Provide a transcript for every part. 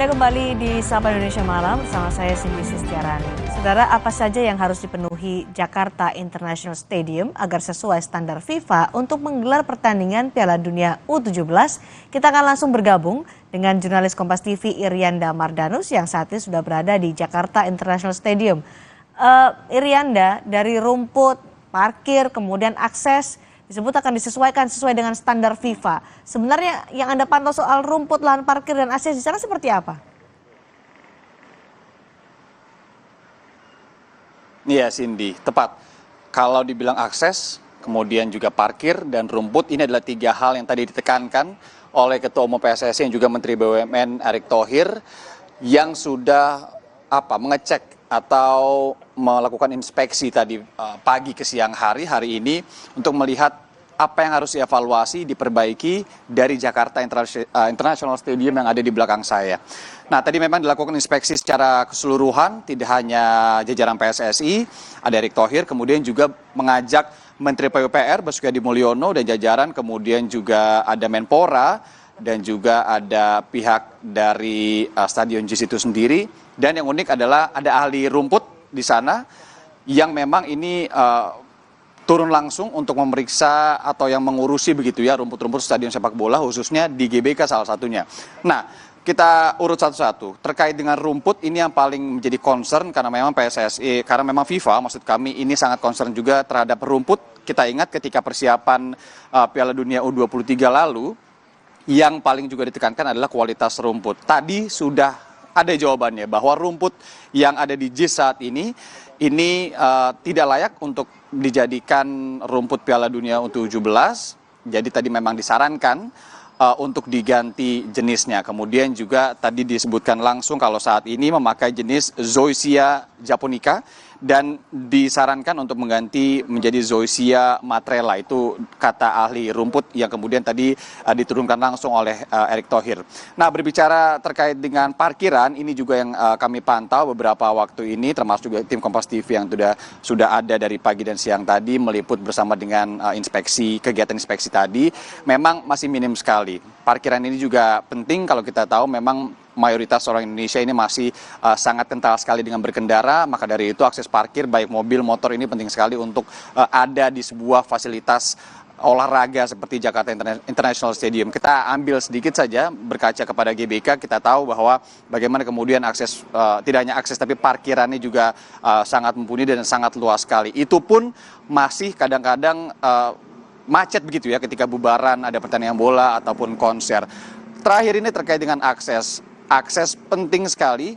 Anda kembali di Sapa Indonesia Malam bersama saya Cindy Sistiarani. Saudara, apa saja yang harus dipenuhi Jakarta International Stadium agar sesuai standar FIFA untuk menggelar pertandingan Piala Dunia U17? Kita akan langsung bergabung dengan jurnalis Kompas TV Irianda Mardanus yang saat ini sudah berada di Jakarta International Stadium. Irianda, dari rumput, parkir, kemudian akses disebut akan disesuaikan sesuai dengan standar FIFA. Sebenarnya yang Anda pantau soal rumput, lahan parkir, dan akses di sana seperti apa? Iya Cindy, tepat. Kalau dibilang akses, kemudian juga parkir dan rumput, ini adalah tiga hal yang tadi ditekankan oleh Ketua Umum PSSI yang juga Menteri BUMN Erick Thohir yang sudah mengecek atau melakukan inspeksi tadi pagi ke siang hari ini untuk melihat apa yang harus dievaluasi, diperbaiki dari Jakarta International Stadium yang ada di belakang saya. Nah, tadi memang dilakukan inspeksi secara keseluruhan, tidak hanya jajaran PSSI, ada Erick Thohir, kemudian juga mengajak Menteri PUPR Basuki Hadi Mulyono dan jajaran, kemudian juga ada Menpora, dan juga ada pihak dari Stadion JIS itu sendiri. Dan yang unik adalah ada ahli rumput di sana yang memang ini turun langsung untuk memeriksa atau yang mengurusi begitu ya rumput-rumput stadion sepak bola khususnya di GBK salah satunya. Nah, kita urut satu-satu. Terkait dengan rumput ini yang paling menjadi concern karena memang PSSI, karena memang FIFA maksud kami ini sangat concern juga terhadap rumput. Kita ingat ketika persiapan Piala Dunia U23 lalu yang paling juga ditekankan adalah kualitas rumput. Tadi sudah ada jawabannya bahwa rumput yang ada di JIS saat ini tidak layak untuk dijadikan rumput Piala Dunia U17. Jadi tadi memang disarankan untuk diganti jenisnya. Kemudian juga tadi disebutkan langsung kalau saat ini memakai jenis Zoysia japonica dan disarankan untuk mengganti menjadi Zoysia matrela. Itu kata ahli rumput yang kemudian tadi diturunkan langsung oleh Erick Thohir. Nah, berbicara terkait dengan parkiran, ini juga yang kami pantau beberapa waktu ini, termasuk juga tim Kompas TV yang sudah ada dari pagi dan siang tadi meliput bersama dengan kegiatan inspeksi tadi, memang masih minim sekali. Parkiran ini juga penting kalau kita tahu memang mayoritas orang Indonesia ini masih sangat kental sekali dengan berkendara, maka dari itu akses parkir baik mobil, motor ini penting sekali untuk ada di sebuah fasilitas olahraga seperti Jakarta International Stadium. Kita ambil sedikit saja berkaca kepada GBK, kita tahu bahwa bagaimana kemudian akses, tidak hanya akses tapi parkirannya juga sangat mumpuni dan sangat luas sekali. Itu pun masih kadang-kadang macet begitu ya ketika bubaran ada pertandingan bola ataupun konser. Terakhir ini terkait dengan akses. Akses penting sekali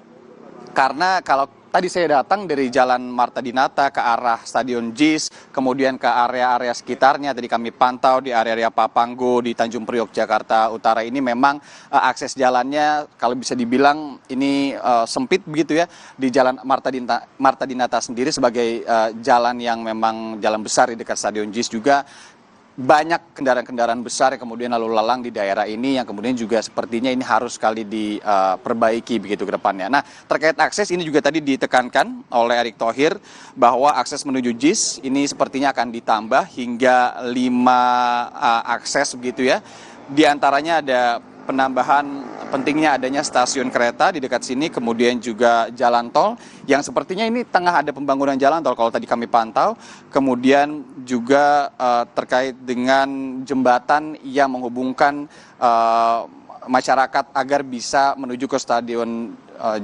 karena kalau tadi saya datang dari Jalan Marta Dinata ke arah Stadion JIS, kemudian ke area-area sekitarnya, tadi kami pantau di area-area Papanggo, di Tanjung Priok, Jakarta Utara ini memang akses jalannya kalau bisa dibilang ini sempit begitu ya, di Jalan Marta Dinata sendiri sebagai jalan yang memang jalan besar di dekat Stadion JIS juga. Banyak kendaraan-kendaraan besar yang kemudian lalu lalang di daerah ini yang kemudian juga sepertinya ini harus sekali diperbaiki begitu ke depannya. Nah, terkait akses ini juga tadi ditekankan oleh Erick Thohir bahwa akses menuju JIS ini sepertinya akan ditambah hingga 5 akses begitu ya. Di antaranya ada penambahan pentingnya adanya stasiun kereta di dekat sini, kemudian juga jalan tol yang sepertinya ini tengah ada pembangunan jalan tol kalau tadi kami pantau, kemudian juga terkait dengan jembatan yang menghubungkan masyarakat agar bisa menuju ke stadion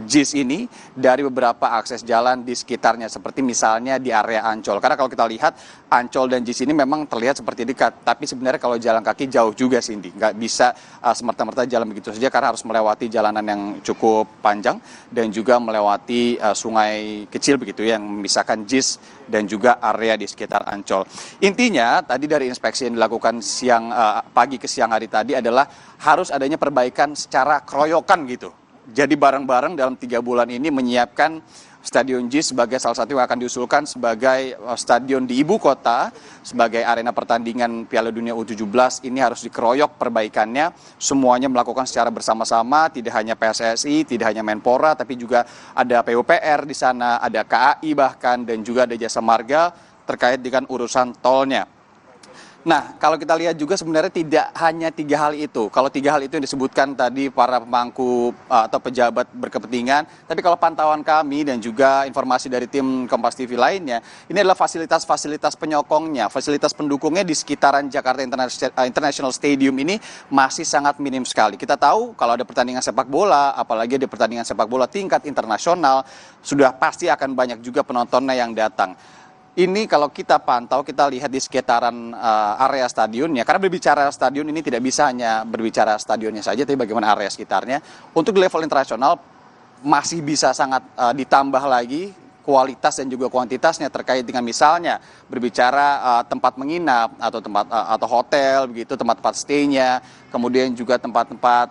JIS ini dari beberapa akses jalan di sekitarnya seperti misalnya di area Ancol. Karena kalau kita lihat Ancol dan JIS ini memang terlihat seperti dekat, tapi sebenarnya kalau jalan kaki jauh juga Cindy, nggak bisa semerta-merta jalan begitu saja karena harus melewati jalanan yang cukup panjang dan juga melewati sungai kecil begitu yang memisahkan JIS dan juga area di sekitar Ancol. Intinya tadi dari inspeksi yang dilakukan pagi ke siang hari tadi adalah harus adanya perbaikan secara keroyokan gitu. Jadi bareng-bareng dalam 3 bulan ini menyiapkan Stadion JIS sebagai salah satu yang akan diusulkan sebagai stadion di ibu kota, sebagai arena pertandingan Piala Dunia U17 ini harus dikeroyok perbaikannya, semuanya melakukan secara bersama-sama, tidak hanya PSSI, tidak hanya Menpora, tapi juga ada PUPR di sana, ada KAI bahkan, dan juga ada Jasa Marga terkait dengan urusan tolnya. Nah, kalau kita lihat juga sebenarnya tidak hanya 3 hal itu. Kalau 3 hal itu yang disebutkan tadi para pemangku atau pejabat berkepentingan, tapi kalau pantauan kami dan juga informasi dari tim Kompas TV lainnya, ini adalah fasilitas-fasilitas penyokongnya, fasilitas pendukungnya di sekitaran Jakarta International Stadium ini masih sangat minim sekali. Kita tahu kalau ada pertandingan sepak bola, apalagi ada pertandingan sepak bola tingkat internasional, sudah pasti akan banyak juga penontonnya yang datang. Ini kalau kita pantau, kita lihat di sekitaran area stadionnya, karena berbicara stadion ini tidak bisa hanya berbicara stadionnya saja, tapi bagaimana area sekitarnya. Untuk di level internasional masih bisa sangat ditambah lagi kualitas dan juga kuantitasnya terkait dengan misalnya berbicara tempat menginap atau atau hotel begitu, tempat-tempat stay-nya, kemudian juga tempat-tempat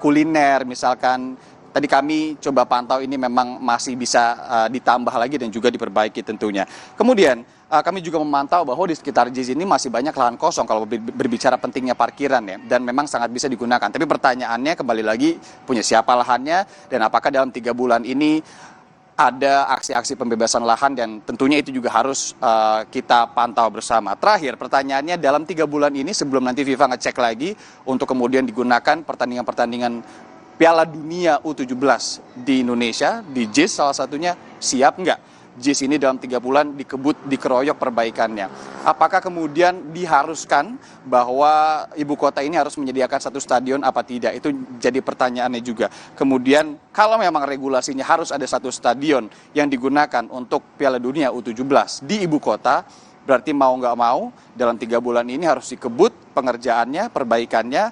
kuliner misalkan. Tadi kami coba pantau ini memang masih bisa ditambah lagi dan juga diperbaiki tentunya. Kemudian kami juga memantau bahwa di sekitar JIS ini masih banyak lahan kosong kalau berbicara pentingnya parkiran ya. Dan memang sangat bisa digunakan. Tapi pertanyaannya kembali lagi punya siapa lahannya dan apakah dalam 3 bulan ini ada aksi-aksi pembebasan lahan dan tentunya itu juga harus kita pantau bersama. Terakhir pertanyaannya dalam 3 bulan ini sebelum nanti FIFA ngecek lagi untuk kemudian digunakan pertandingan-pertandingan Piala Dunia U17 di Indonesia, di JIS salah satunya, siap nggak JIS ini dalam 3 bulan dikeroyok perbaikannya? Apakah kemudian diharuskan bahwa ibu kota ini harus menyediakan 1 stadion apa tidak? Itu jadi pertanyaannya juga. Kemudian kalau memang regulasinya harus ada 1 stadion yang digunakan untuk Piala Dunia U17 di ibu kota, berarti mau nggak mau dalam 3 bulan ini harus dikebut pengerjaannya, perbaikannya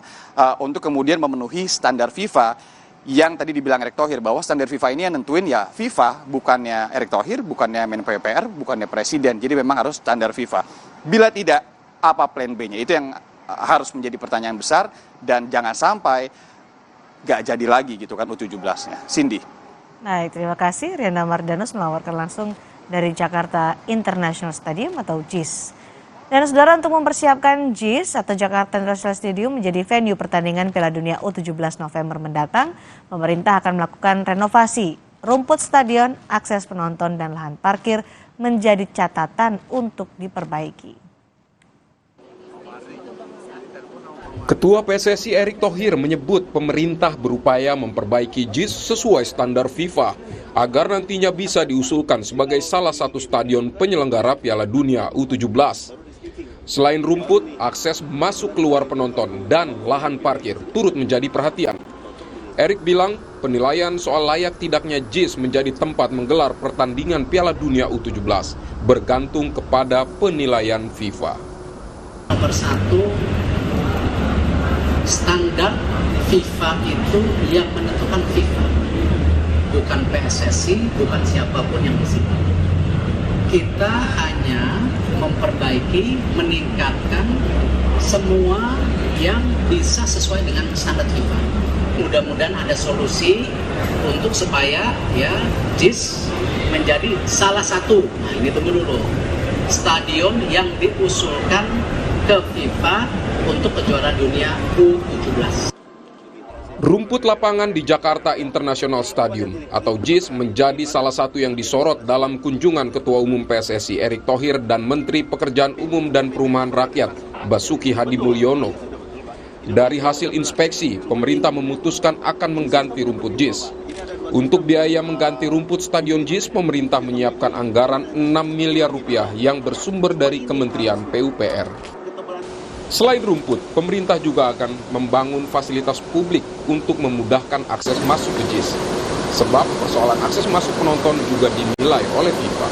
untuk kemudian memenuhi standar FIFA yang tadi dibilang Erick Thohir bahwa standar FIFA ini yang nentuin ya FIFA, bukannya Erick Thohir, bukannya Menko PUPR, bukannya Presiden. Jadi memang harus standar FIFA. Bila tidak, apa plan B-nya? Itu yang harus menjadi pertanyaan besar dan jangan sampai nggak jadi lagi gitu kan U17-nya. Cindy. Baik, terima kasih Riana Mardanus melaporkan langsung dari Jakarta International Stadium atau JIS. Dan saudara, untuk mempersiapkan JIS atau Jakarta International Stadium menjadi venue pertandingan Piala Dunia U17 November mendatang, pemerintah akan melakukan renovasi rumput stadion, akses penonton dan lahan parkir menjadi catatan untuk diperbaiki. Ketua PSSI Erick Thohir menyebut pemerintah berupaya memperbaiki JIS sesuai standar FIFA agar nantinya bisa diusulkan sebagai salah satu stadion penyelenggara Piala Dunia U17. Selain rumput, akses masuk keluar penonton dan lahan parkir turut menjadi perhatian. Erick bilang penilaian soal layak tidaknya JIS menjadi tempat menggelar pertandingan Piala Dunia U17 bergantung kepada penilaian FIFA. Nomor 1, standar FIFA itu yang menentukan FIFA, bukan PSSI, bukan siapapun yang di sini. Kita hanya memperbaiki, meningkatkan semua yang bisa sesuai dengan standar FIFA. Mudah-mudahan ada solusi untuk supaya ya JIS menjadi salah satu. Nah, ini tunggu dulu. Stadion yang diusulkan ke FIFA untuk kejuaraan dunia U17. Rumput lapangan di Jakarta International Stadium atau JIS menjadi salah satu yang disorot dalam kunjungan Ketua Umum PSSI Erick Thohir dan Menteri Pekerjaan Umum dan Perumahan Rakyat Basuki Hadimulyono. Dari hasil inspeksi, pemerintah memutuskan akan mengganti rumput JIS. Untuk biaya mengganti rumput Stadion JIS, pemerintah menyiapkan anggaran 6 miliar rupiah yang bersumber dari Kementerian PUPR. Selain rumput, pemerintah juga akan membangun fasilitas publik untuk memudahkan akses masuk ke JIS. Sebab persoalan akses masuk penonton juga dinilai oleh FIFA.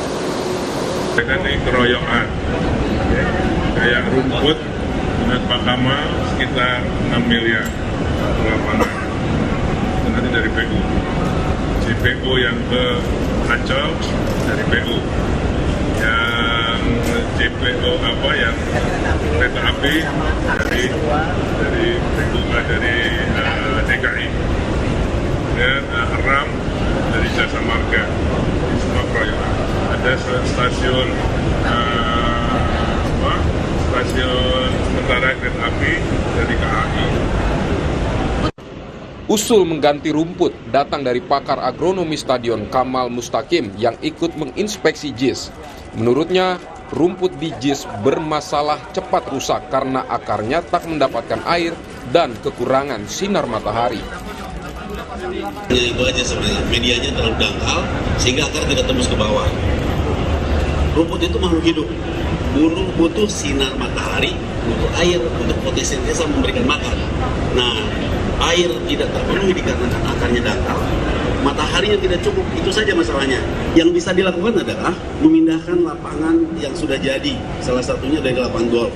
Dengan keroyokan, kayak rumput menurut Pak Kamal sekitar 6 miliar lapangan. Itu nanti dari PU. Si PU yang ke Ancol dari PU. Yang JPO yang kereta api dari PU, dari DKI. Dan RAM dari Jasa Marga. Ini semua keroyokan. Ada stasiun sementara kereta api dari KAI. Usul mengganti rumput datang dari pakar agronomi stadion Kamal Mustaqim yang ikut menginspeksi JIS. Menurutnya, rumput di JIS bermasalah cepat rusak karena akarnya tak mendapatkan air dan kekurangan sinar matahari. Itu aja sebenarnya, medianya terlalu dangkal sehingga akar tidak tembus ke bawah. Rumput itu makhluk hidup, butuh sinar matahari, butuh air untuk fotosintesa memberikan makan. Nah, air tidak terpenuhi dikarenakan akarnya dangkal, mataharinya tidak cukup, itu saja masalahnya. Yang bisa dilakukan adalah memindahkan lapangan yang sudah jadi, salah satunya dari lapangan golf.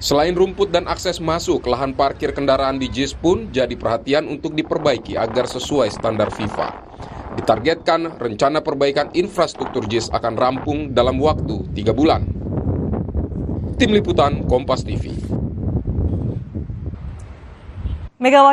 Selain rumput dan akses masuk, lahan parkir kendaraan di JIS pun jadi perhatian untuk diperbaiki agar sesuai standar FIFA. Ditargetkan rencana perbaikan infrastruktur JIS akan rampung dalam waktu 3 bulan. Tim Liputan Kompas TV. Megawati